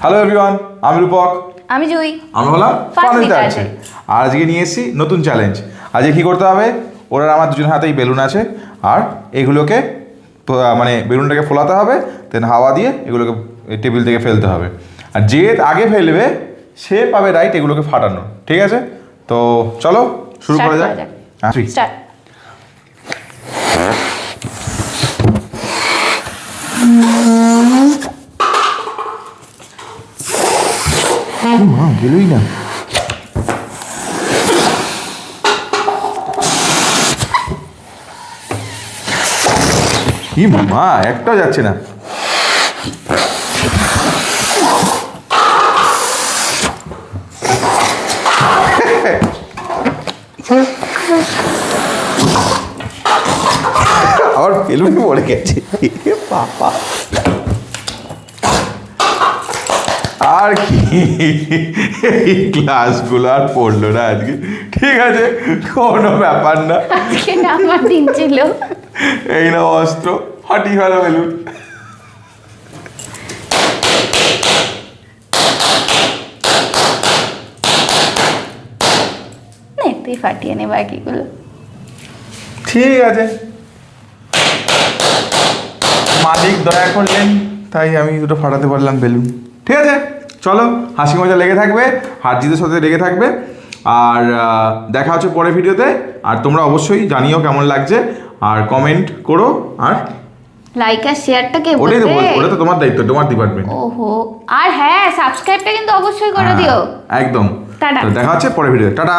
Hello everyone, আমি রূপক, আমি জুই, আমরা হলাম Fun with ফানুইতে আছে। আছে। আর আজকে নিয়ে এসেছি নতুন চ্যালেঞ্জ। আজকে কী করতে হবে, ওরা আমার দুজন হাতেই বেলুন আছে, আর এগুলোকে মানে বেলুনটাকে ফোলাতে হবে, দেন হাওয়া দিয়ে এগুলোকে টেবিল থেকে ফেলতে হবে। আর যে আগে ফেলবে সে পাবে রাইট এগুলোকে ফাটানো। ঠিক আছে, তো চলো শুরু Start করা করা যাক। যাক। আসি। স্টার্ট। মা গেলই না। কি মা, একটাও যাচ্ছে না। আমার বেলুন পড়ে গেছে বাবা। আর কি ক্লাসগুলো আর পড়লো না আজকে। ঠিক আছে, কোনো ব্যাপার না। আজকে না আমার দিন ছিল। এই না অস্ত্র, ফাটিয়ে ফেলো বেলুন। নে তুই ফাটিয়ে নে বাকিগুলো। ঠিক আছে, মালিক দয়া করলেন তাই আমি দুটো ফাটাতে পারলাম বেলুন। ঠিক আছে, চলো হাসি মজা লেগে থাকবে, হার জিতের সাথে লেগে থাকবে। আর দেখা হচ্ছে পরের ভিডিওতে। আর তোমরা অবশ্যই জানিও কেমন লাগছে, আর কমেন্ট করো। আর লাইক আর শেয়ারটা কে ওটাই তো বলবে? ওটা তো তোমার দায়িত্ব, তোমার ডিপার্টমেন্ট। ওহো, আর হ্যাঁ সাবস্ক্রাইবটা কিন্তু অবশ্যই করে দিও। একদম। টাটা। তো দেখা হচ্ছে পরের ভিডিওতে। টাটা।